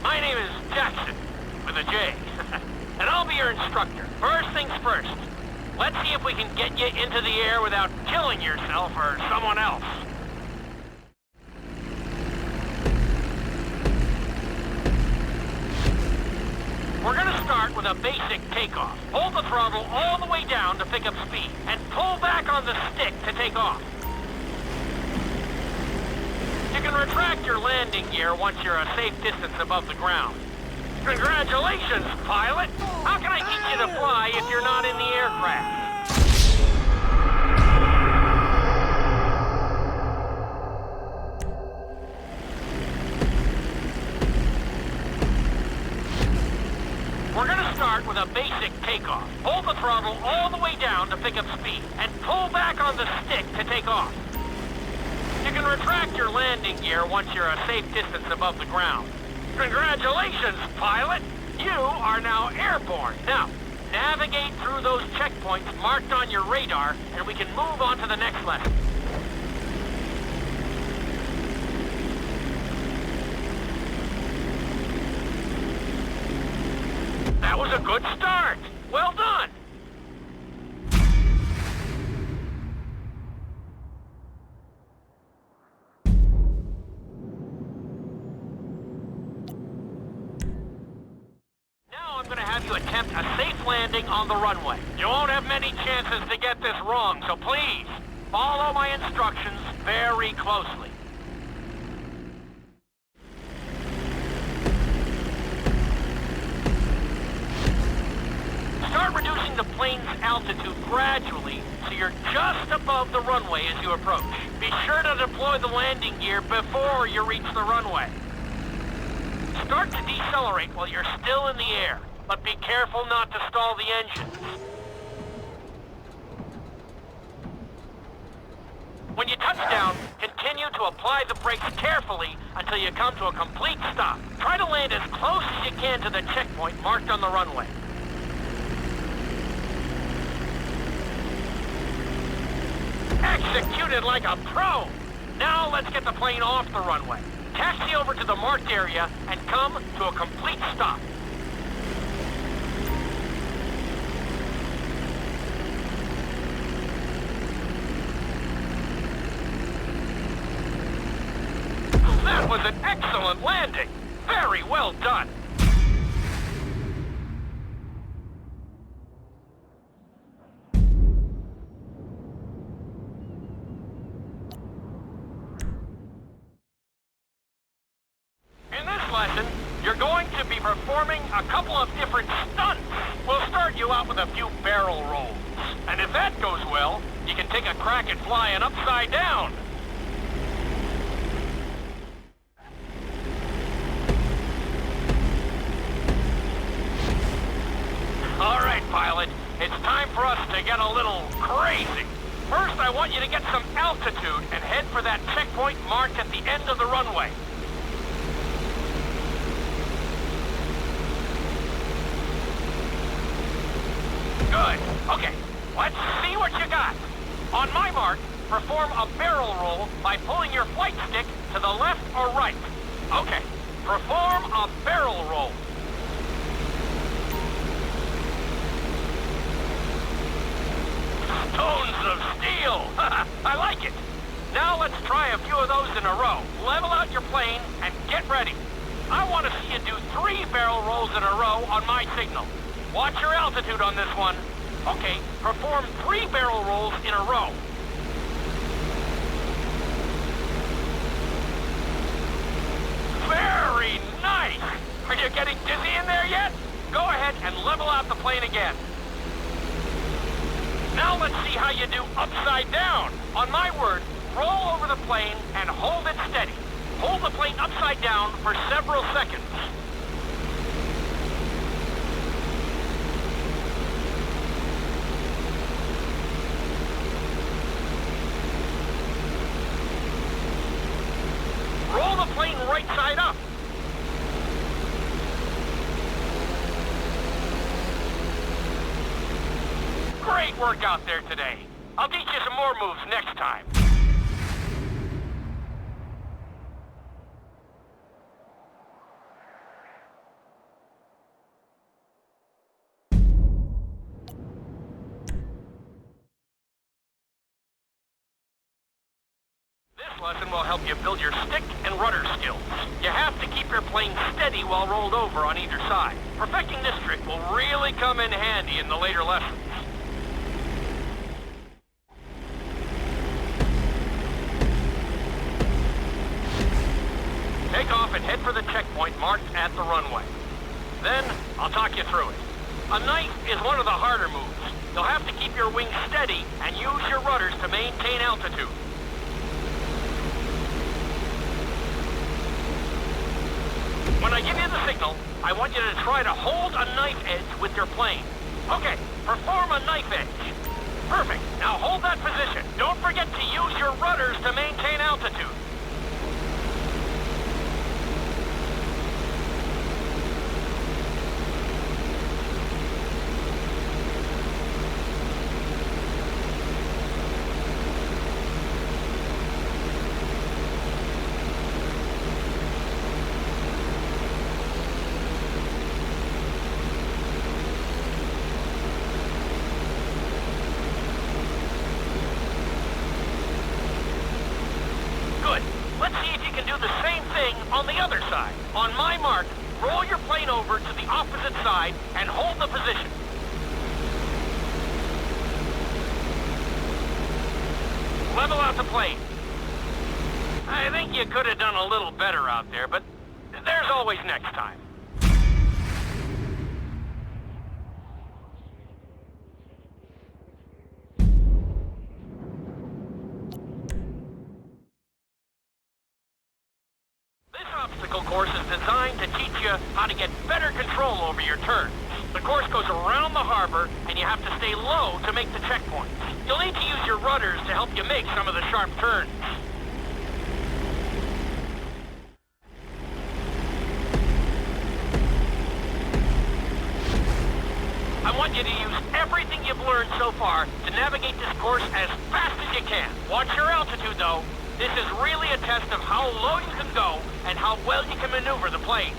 My name is Jackson, with a J. And I'll be your instructor. First things first. Let's see if we can get you into the air without killing yourself or someone else. We're gonna start with a basic takeoff. Hold the throttle all the way down to pick up speed, and pull back on the stick to take off. You can retract your landing gear once you're a safe distance above the ground. Congratulations, pilot! How can I teach you to fly if you're not in the aircraft? We're gonna start with a basic takeoff. Hold the throttle all the way down to pick up speed, and pull back on the stick to take off. You can retract your landing gear once you're a safe distance above the ground. Congratulations, pilot! You are now airborne. Now, navigate through those checkpoints marked on your radar, and we can move on to the next lesson. That was a good start. Well done. Now I'm going to have you attempt a safe landing on the runway. You won't have many chances to get this wrong, so please follow my instructions very closely. Start reducing the plane's altitude gradually so you're just above the runway as you approach. Be sure to deploy the landing gear before you reach the runway. Start to decelerate while you're still in the air, but be careful not to stall the engines. When you touch down, continue to apply the brakes carefully until you come to a complete stop. Try to land as close as you can to the checkpoint marked on the runway. Executed like a pro! Now let's get the plane off the runway. Taxi over to the marked area and come to a complete stop. That was an excellent landing! Very well done! Lesson, you're going to be performing a couple of different stunts. We'll start you out with a few barrel rolls. And if that goes well, you can take a crack at flying upside down. All right, pilot. It's time for us to get a little crazy. First, I want you to get some altitude and head for that checkpoint marked at the end of the runway. Good. Okay, let's see what you got. On my mark, perform a barrel roll by pulling your flight stick to the left or right. Okay, perform a barrel roll. Stones of steel! I like it. Now let's try a few of those in a row. Level out your plane and get ready. I want to see you do 3 barrel rolls in a row on my signal. Watch your altitude on this one. Okay, perform 3 barrel rolls in a row. Very nice! Are you getting dizzy in there yet? Go ahead and level out the plane again. Now let's see how you do upside down. On my word, roll over the plane and hold it steady. Hold the plane upside down for several seconds. Roll the plane right side up. Great work out there today. I'll teach you some more moves next time. lesson will help you build your stick and rudder skills. You have to keep your plane steady while rolled over on either side. Perfecting this trick will really come in handy in the later lessons. Take off and head for the checkpoint marked at the runway. Then, I'll talk you through it. A knife is one of the harder moves. You'll have to keep your wings steady and use your rudders to maintain altitude. When I give you the signal, I want you to try to hold a knife edge with your plane. Okay, perform a knife edge. Perfect. Now hold that position. Don't forget to use your rudders to maintain altitude. Let's see if you can do the same thing on the other side. On my mark, roll your plane over to the opposite side and hold the position. Level out the plane. I think you could have done a little better out there, but there's always next time. Obstacle course is designed to teach you how to get better control over your turns. The course goes around the harbor, and you have to stay low to make the checkpoints. You'll need to use your rudders to help you make some of the sharp turns. I want you to use everything you've learned so far to navigate this course as fast as you can. Watch your altitude, though. This is really a test of how low you can go and how well you can maneuver the plane.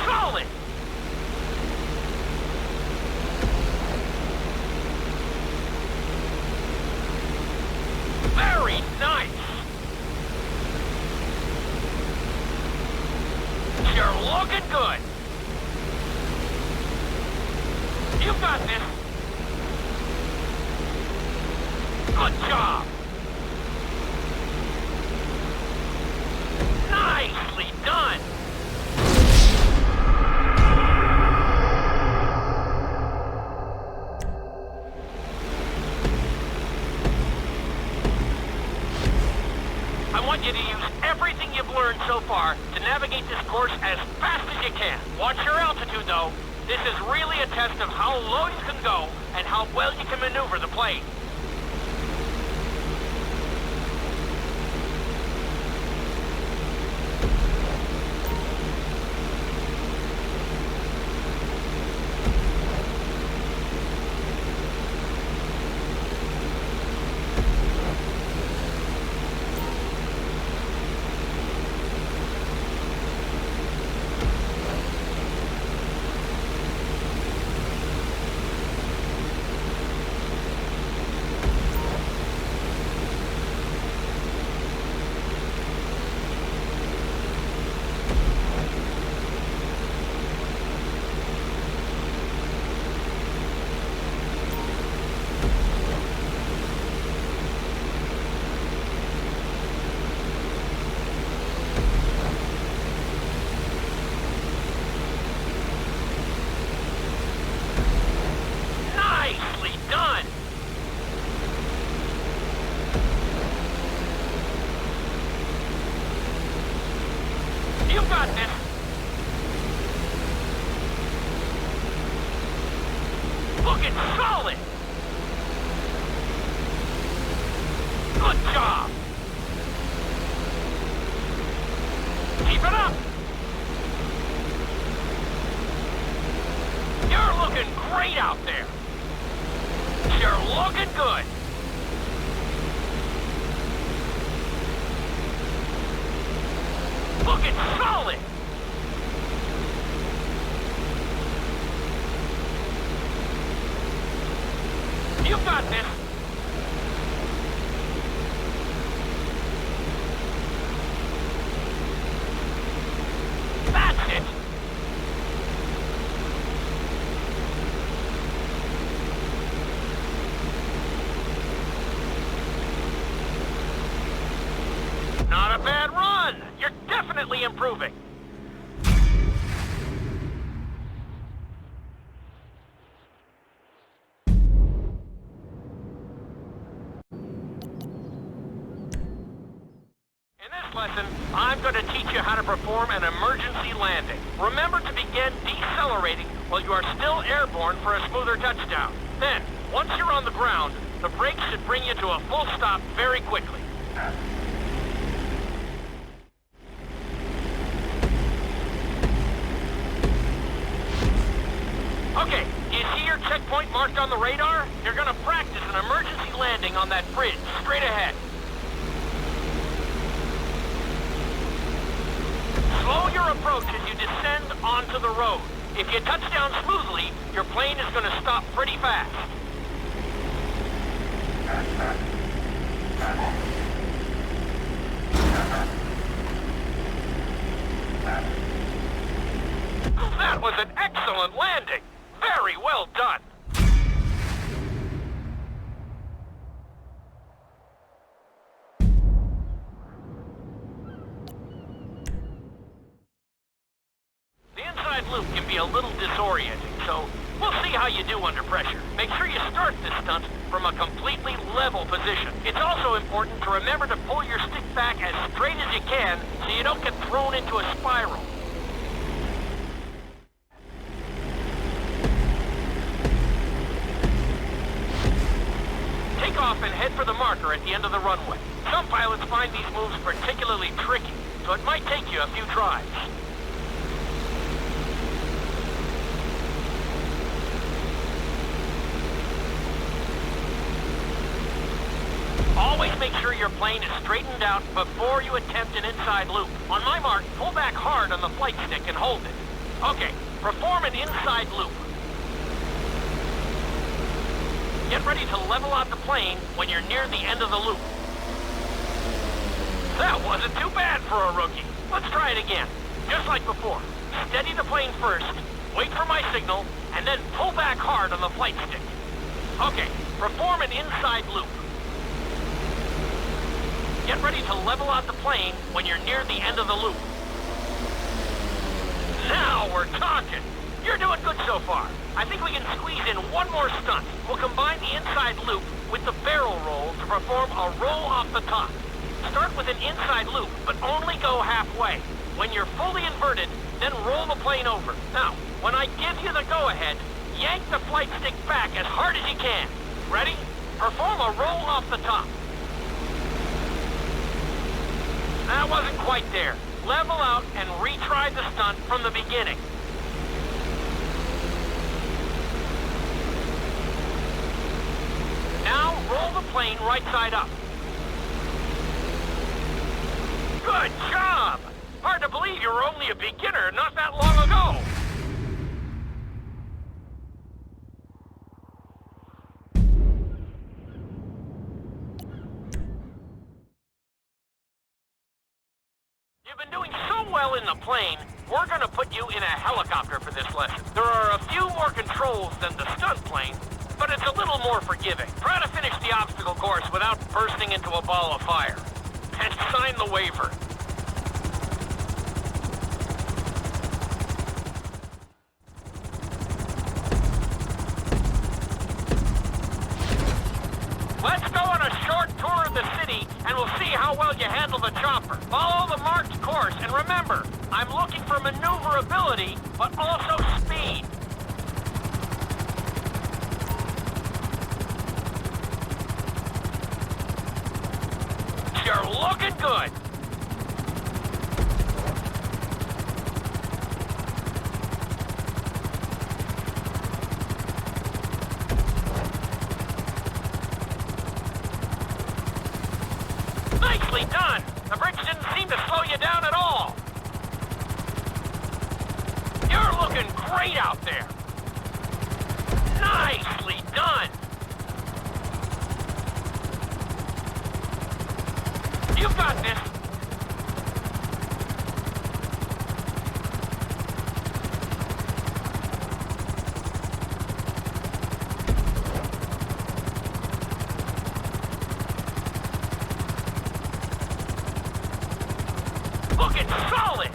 Solid! Very nice! You're looking good! You got this! Good job! Nicely done! I want you to use everything you've learned so far to navigate this course as fast as you can. Watch your altitude, though. This is really a test of how low you can go and how well you can maneuver the plane. Looking solid! Good job! Keep it up! You're looking great out there! You're looking good! Looking solid! You got this! That's it! Not a bad run! You're definitely improving! Lesson, I'm going to teach you how to perform an emergency landing. Remember to begin decelerating while you are still airborne for a smoother touchdown. Then, once you're on the ground, the brakes should bring you to a full stop very quickly. Okay, do you see your checkpoint marked on the radar? You're going to practice an emergency landing on that bridge, straight ahead. Slow your approach as you descend onto the road. If you touch down smoothly, your plane is going to stop pretty fast. That was an excellent landing. Very well done. Loop can be a little disorienting, so we'll see how you do under pressure. Make sure you start this stunt from a completely level position. It's also important to remember to pull your stick back as straight as you can so you don't get thrown into a spiral. Take off and head for the marker at the end of the runway. Some pilots find these moves particularly tricky, so it might take you a few tries. Always make sure your plane is straightened out before you attempt an inside loop. On my mark, pull back hard on the flight stick and hold it. Okay, perform an inside loop. Get ready to level out the plane when you're near the end of the loop. That wasn't too bad for a rookie. Let's try it again. Just like before. Steady the plane first, wait for my signal, and then pull back hard on the flight stick. Okay, perform an inside loop. Get ready to level out the plane when you're near the end of the loop. Now we're talking. You're doing good so far. I think we can squeeze in one more stunt. We'll combine the inside loop with the barrel roll to perform a roll off the top. Start with an inside loop, but only go halfway. When you're fully inverted, then roll the plane over. Now, when I give you the go-ahead, yank the flight stick back as hard as you can. Ready? Perform a roll off the top. That wasn't quite there. Level out and retry the stunt from the beginning. Now roll the plane right side up. Good job! Hard to believe you were only a beginner not that long ago. You've been doing so well in the plane, we're gonna put you in a helicopter for this lesson. There are a few more controls than the stunt plane, but it's a little more forgiving. Try to finish the obstacle course without bursting into a ball of fire. And sign the waiver. Let's go on a short tour of the city, and we'll see how well you handle the chopper. Follow the marked course, and remember, I'm looking for maneuverability, but also speed. You're looking good. Nicely done. The bridge didn't seem to slow you down at all. You're looking great out there. Nicely done. You've got this. Looking solid.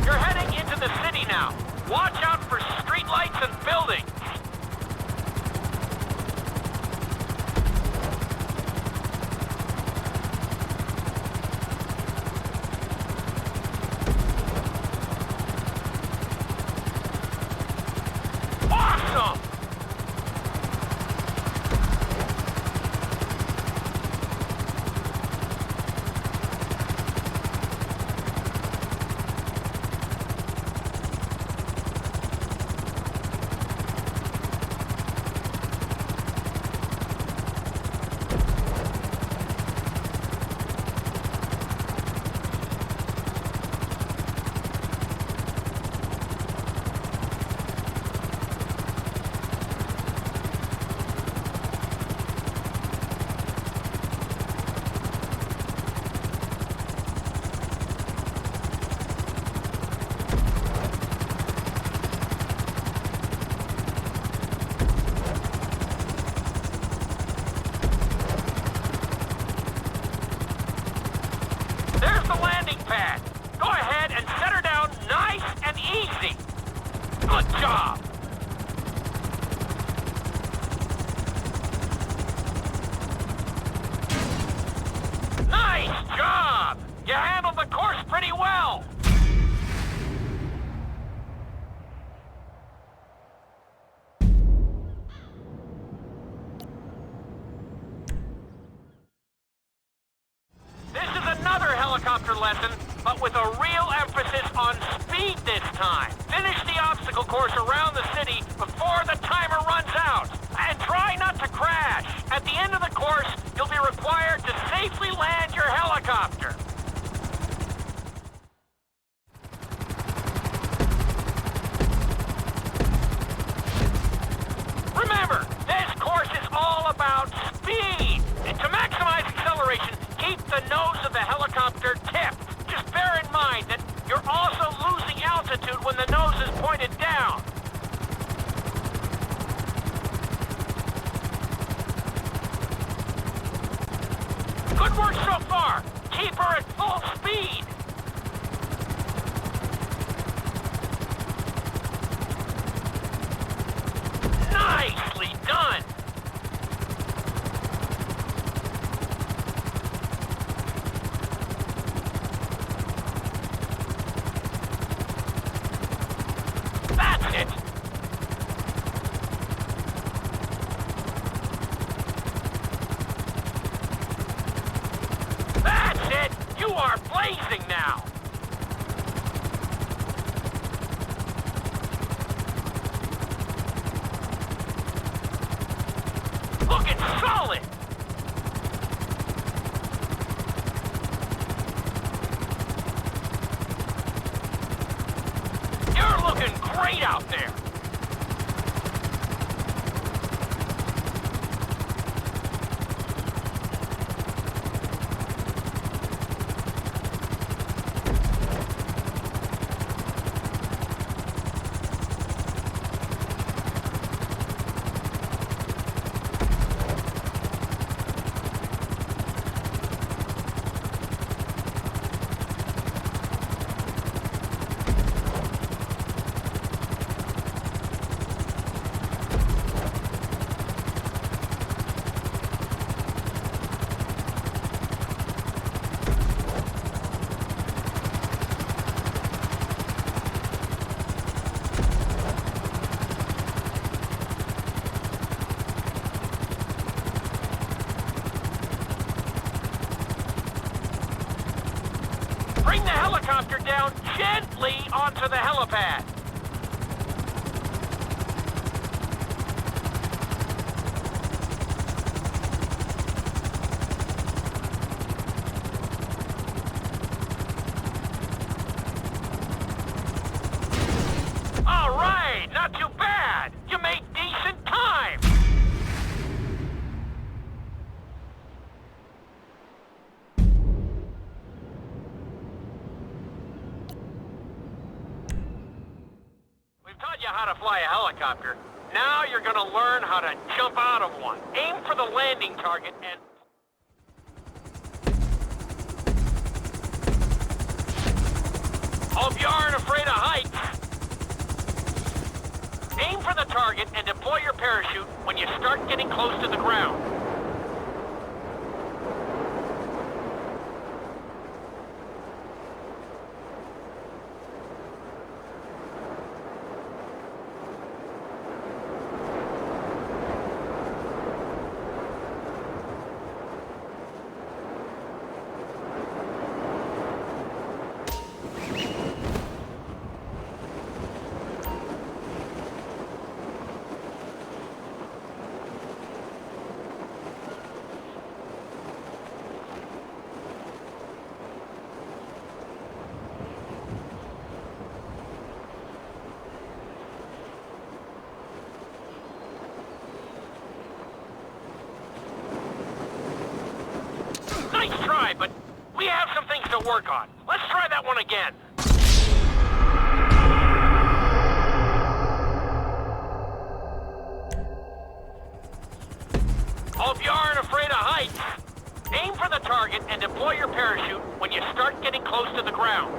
You're heading into the city now. Watch out for streetlights and buildings. Awesome! There's the landing pad. Go ahead and set her down nice and easy. Good job. Nice job. You handled the course pretty well. This is another helicopter lesson, but with a real emphasis on speed this time. Finish the obstacle course around the city before the timer runs out. And try not to crash. At the end of the course, you'll be required to safely land your helicopter. Remember, this course is all about speed. And to maximize acceleration, keep the nose of the helicopter tipped. Just bear in mind that you're also losing altitude when the nose is pointed down. Good work so far. Keep her at full speed. Nicely done. That's it. That's it. You are blazing now. Looking solid. You're looking great out there. Bring the helicopter down gently onto the helipad. All right, not too bad. You made decent time. We've taught you how to fly a helicopter. Now you're gonna learn how to jump out of one. Aim for the landing target and... Hope you aren't afraid of heights. Aim for the target and deploy your parachute when you start getting close to the ground. Nice try, but we have some things to work on. Let's try that one again. Hope you aren't afraid of heights. Aim for the target and deploy your parachute when you start getting close to the ground.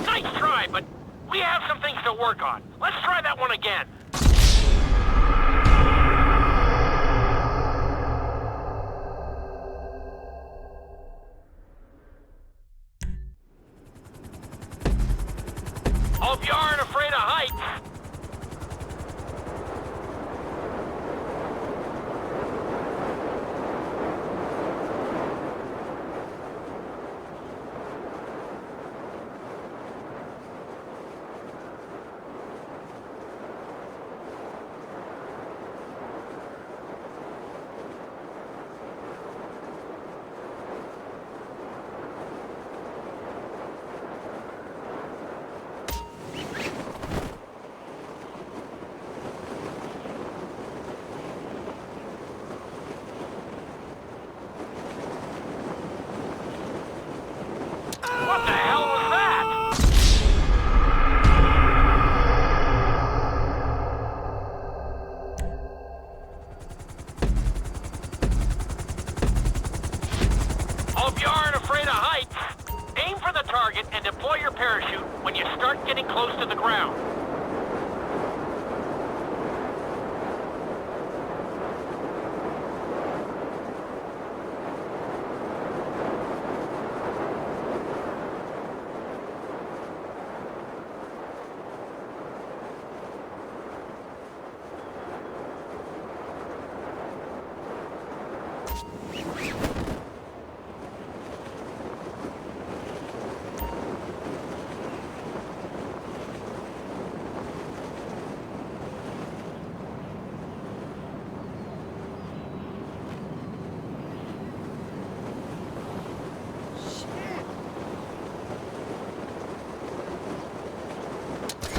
Nice try, but we have some things to work on. Let's try that one again. Hope you aren't afraid of heights. What the hell was that? Hope you aren't afraid of heights. Aim for the target and deploy your parachute when you start getting close to the ground.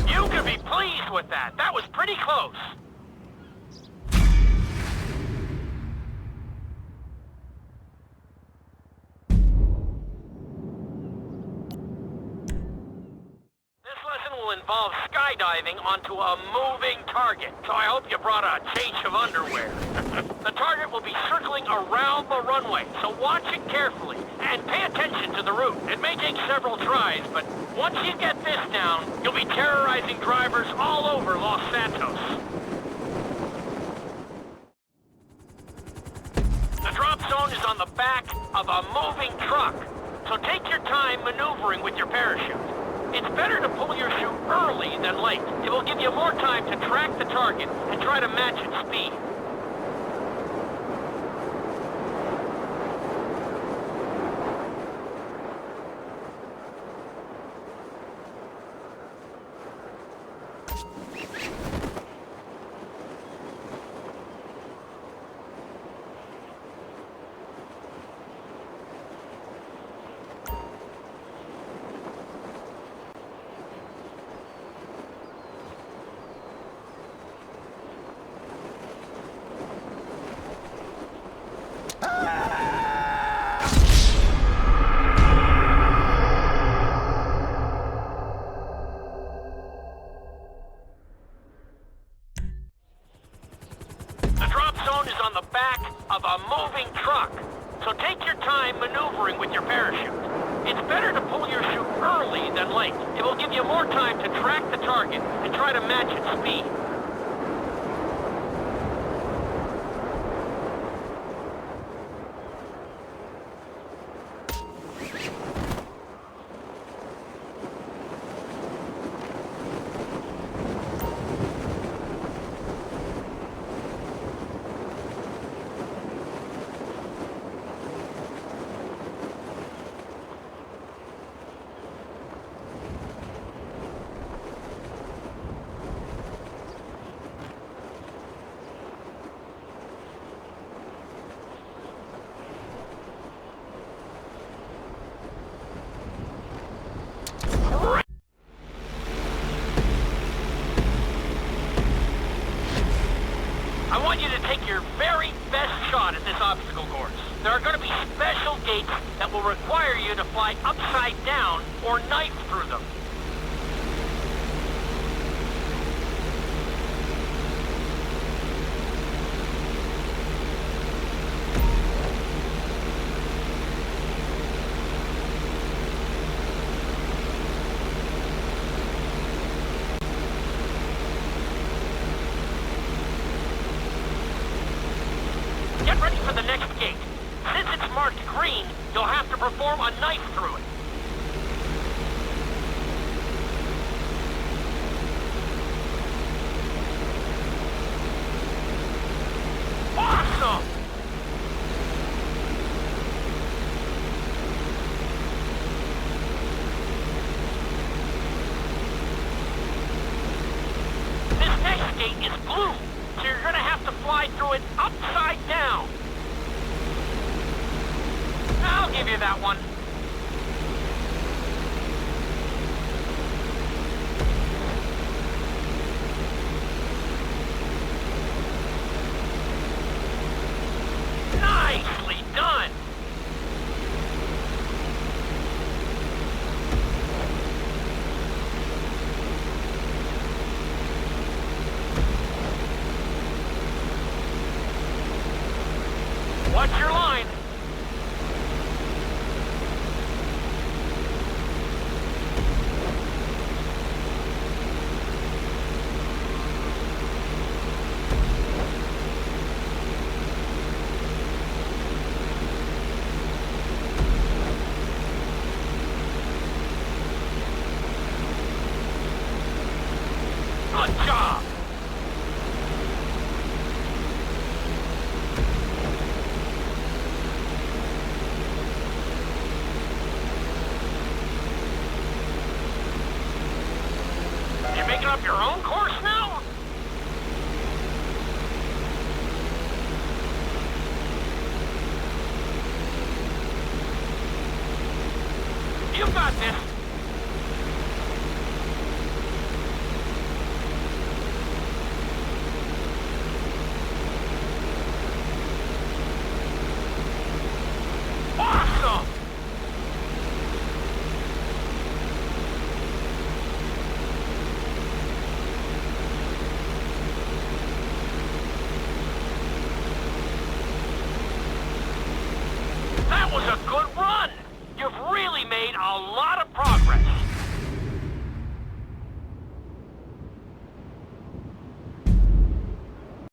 You can be pleased with that. That was pretty close. involves skydiving onto a moving target, so I hope you brought a change of underwear. The target will be circling around the runway, so watch it carefully and pay attention to the route. It may take several tries, but once you get this down, you'll be terrorizing drivers all over Los Santos. The drop zone is on the back of a moving truck, so take your time maneuvering with your parachute. It's better to pull your chute early than late. It will give you more time to track the target and try to match its speed. On the back of a moving truck, so take your time maneuvering with your parachute. It's better to pull your chute early than late. It will give you more time to track the target and try to match its speed. I want you to take your very best shot at this obstacle course. There are going to be special gates that will require you to fly upside down or knife through them. Get ready for the next gate. Since it's marked green, you'll have to perform a knife through it. Awesome! This next gate is blue, so you're gonna have to fly through it upside down. I'll give you that one. Nicely done! Watch your line. Good job! You making up your own course now? You got this. Awesome! That was a good run! You've really made a lot